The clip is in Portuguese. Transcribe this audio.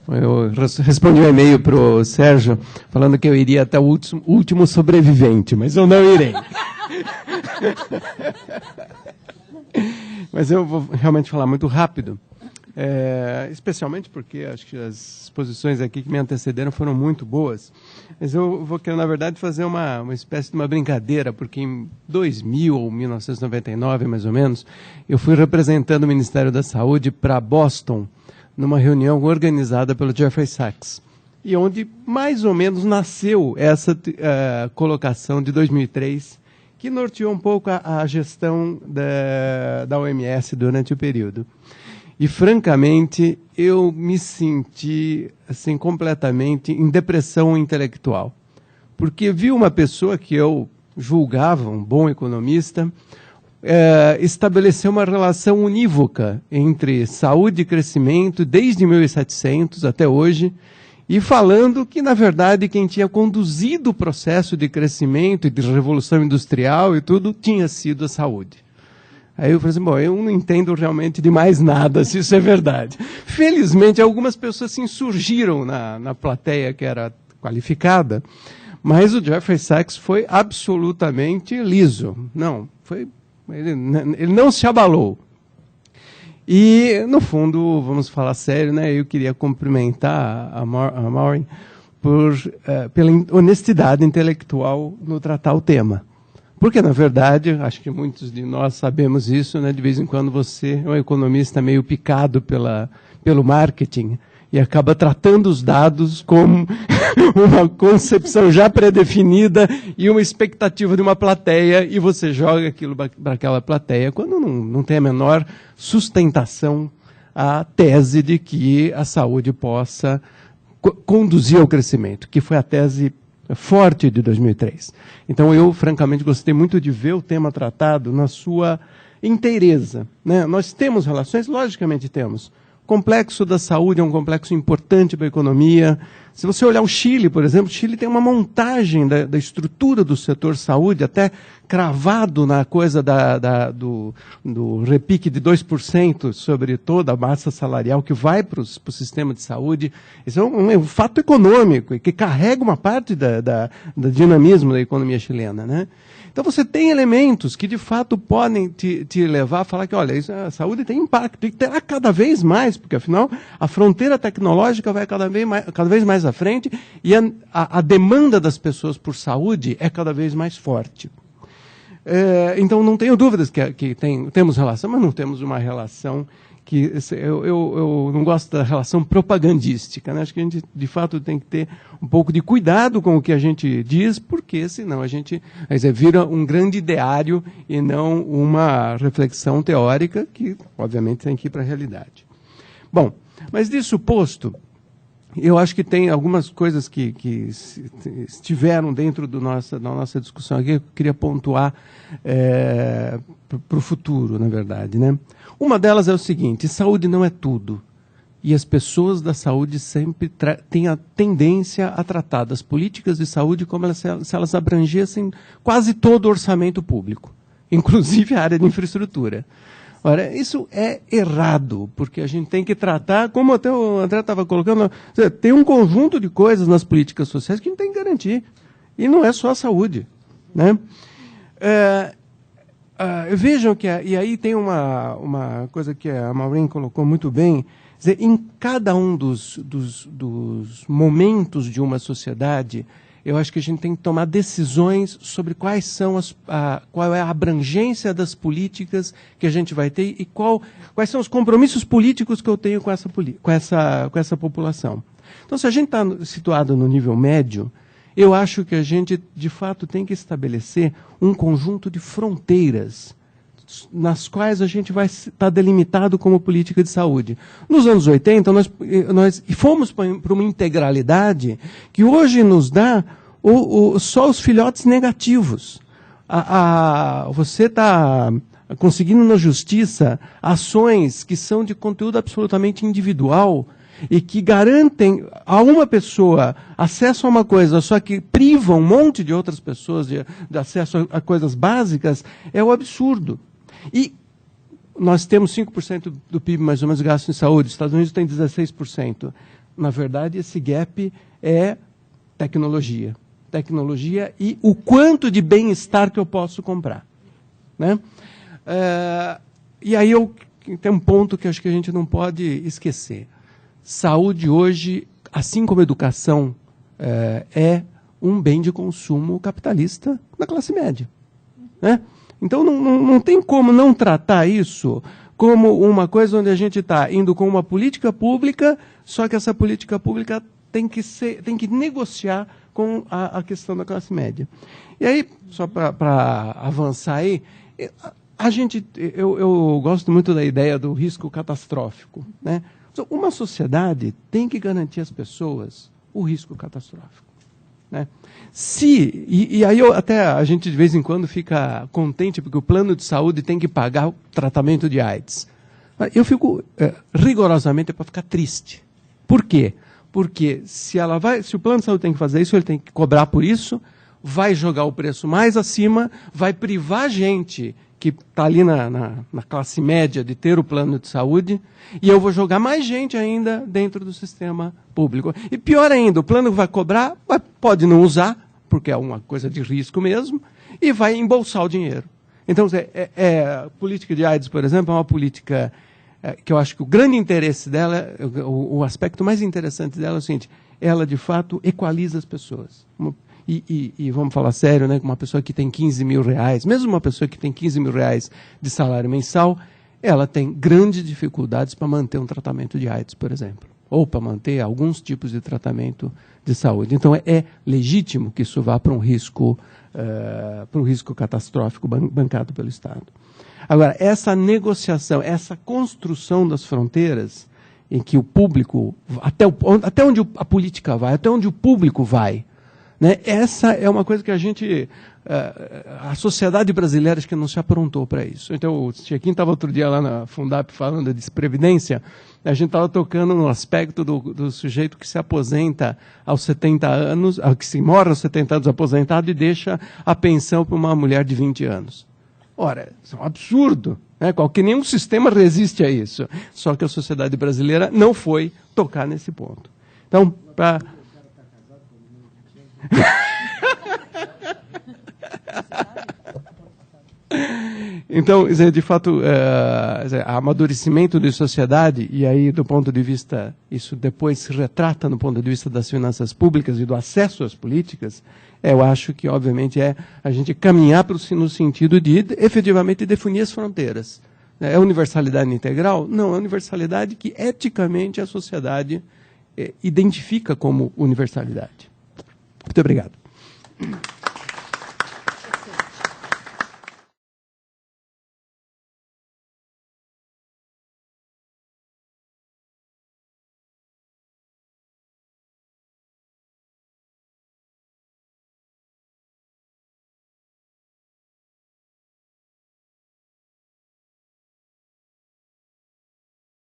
Eu respondi um e-mail para o Sérgio falando que eu iria até o último sobrevivente, mas eu não irei. Mas eu vou realmente falar muito rápido, especialmente porque acho que as exposições aqui que me antecederam foram muito boas. Mas eu vou querer, na verdade, fazer uma espécie de uma brincadeira, porque em 2000 ou 1999, mais ou menos, eu fui representando o Ministério da Saúde para Boston, numa reunião organizada pelo Jeffrey Sachs, e onde mais ou menos nasceu essa colocação de 2003, que norteou um pouco a gestão da OMS durante o período. E, francamente, eu me senti assim, completamente em depressão intelectual. Porque vi uma pessoa que eu julgava um bom economista estabelecer uma relação unívoca entre saúde e crescimento desde 1700 até hoje, e falando que, na verdade, quem tinha conduzido o processo de crescimento e de revolução industrial e tudo tinha sido a saúde. Aí eu falei assim, bom, eu não entendo realmente de mais nada, se isso é verdade. Felizmente, algumas pessoas se insurgiram na plateia que era qualificada, mas o Jeffrey Sachs foi absolutamente liso. Não, ele não se abalou. E, no fundo, vamos falar sério, né? Eu queria cumprimentar a Maureen pela honestidade intelectual no tratar o tema. Porque, na verdade, acho que muitos de nós sabemos isso, né? De vez em quando você é um economista meio picado pelo marketing e acaba tratando os dados como uma concepção já pré-definida e uma expectativa de uma plateia, e você joga aquilo para aquela plateia, quando não tem a menor sustentação à tese de que a saúde possa conduzir ao crescimento, que foi a tese forte de 2003. Então, eu, francamente, gostei muito de ver o tema tratado na sua inteireza, né? Nós temos relações? Logicamente temos. O complexo da saúde é um complexo importante para a economia. Se você olhar o Chile, por exemplo, o Chile tem uma montagem da estrutura do setor saúde, até cravado na coisa do repique de 2% sobre toda a massa salarial que vai para o sistema de saúde. Isso é um fato econômico e que carrega uma parte do dinamismo da economia chilena, né? Então você tem elementos que de fato podem te levar a falar que, olha, a saúde tem impacto e terá cada vez mais, porque afinal a fronteira tecnológica vai cada vez mais à frente e a demanda das pessoas por saúde é cada vez mais forte. Então não tenho dúvidas que temos relação, mas não temos uma relação que eu não gosto da relação propagandística, né? Acho que a gente, de fato, tem que ter um pouco de cuidado com o que a gente diz, porque senão a gente vira um grande ideário e não uma reflexão teórica que, obviamente, tem que ir para a realidade. Bom, mas disso posto, eu acho que tem algumas coisas que estiveram dentro da nossa discussão aqui, que eu queria pontuar para o futuro, na verdade, né? Uma delas é o seguinte: saúde não é tudo. E as pessoas da saúde sempre têm a tendência a tratar das políticas de saúde como se elas abrangessem quase todo o orçamento público, inclusive a área de infraestrutura. Ora, isso é errado, porque a gente tem que tratar, como até o André estava colocando, tem um conjunto de coisas nas políticas sociais que a gente tem que garantir. E não é só a saúde, né? Vejam que, e aí tem uma coisa que a Maureen colocou muito bem, dizer, em cada um dos momentos de uma sociedade, eu acho que a gente tem que tomar decisões sobre qual é a abrangência das políticas que a gente vai ter e quais são os compromissos políticos que eu tenho com essa população. Então, se a gente está situado no nível médio, eu acho que a gente, de fato, tem que estabelecer um conjunto de fronteiras nas quais a gente vai estar delimitado como política de saúde. Nos anos 80, nós fomos para uma integralidade que hoje nos dá só os filhotes negativos. Você está conseguindo na justiça ações que são de conteúdo absolutamente individual e que garantem a uma pessoa acesso a uma coisa, só que privam um monte de outras pessoas de acesso a coisas básicas, é o absurdo. E nós temos 5% do PIB mais ou menos gasto em saúde, os Estados Unidos têm 16%. Na verdade, esse gap é tecnologia. Tecnologia e o quanto de bem-estar que eu posso comprar. Né? E aí tem um ponto que acho que a gente não pode esquecer. Saúde hoje, assim como educação, é um bem de consumo capitalista da classe média. Né? Então não tem como não tratar isso como uma coisa onde a gente está indo com uma política pública, só que essa política pública tem que negociar com a questão da classe média. E aí, só para avançar aí, eu gosto muito da ideia do risco catastrófico. Né? Uma sociedade tem que garantir às pessoas o risco catastrófico. Né? E aí a gente de vez em quando fica contente porque o plano de saúde tem que pagar o tratamento de AIDS. Eu fico rigorosamente para ficar triste. Por quê? Porque se o plano de saúde tem que fazer isso, ele tem que cobrar por isso, vai jogar o preço mais acima, vai privar gente que está ali na classe média de ter o plano de saúde, e eu vou jogar mais gente ainda dentro do sistema público. E pior ainda, o plano vai cobrar, pode não usar, porque é uma coisa de risco mesmo, e vai embolsar o dinheiro. Então, a política de AIDS, por exemplo, é uma política que eu acho que o grande interesse dela, o aspecto mais interessante dela é o seguinte: ela, de fato, equaliza as pessoas. E vamos falar sério, né? Uma pessoa que tem 15 mil reais, mesmo uma pessoa que tem 15 mil reais de salário mensal, ela tem grandes dificuldades para manter um tratamento de AIDS, por exemplo, ou para manter alguns tipos de tratamento de saúde. Então, é legítimo que isso vá para um risco catastrófico bancado pelo Estado. Agora, essa negociação, essa construção das fronteiras, em que o público, até onde a política vai, até onde o público vai, né? Essa é uma coisa que a sociedade brasileira acho que não se aprontou para isso. Então, o Chequim estava outro dia lá na Fundap falando de Previdência, a gente estava tocando no aspecto do sujeito que se aposenta aos 70 anos, que se morre aos 70 anos aposentado e deixa a pensão para uma mulher de 20 anos. Ora, isso é um absurdo. Né? Nenhum sistema resiste a isso. Só que a sociedade brasileira não foi tocar nesse ponto. Então, para... Então, de fato, amadurecimento de sociedade, e aí do ponto de vista, isso depois se retrata no ponto de vista das finanças públicas e do acesso às políticas, eu acho que, obviamente, é a gente caminhar no sentido de efetivamente definir as fronteiras. É universalidade integral? Não, é universalidade que eticamente a sociedade identifica como universalidade. Muito obrigado.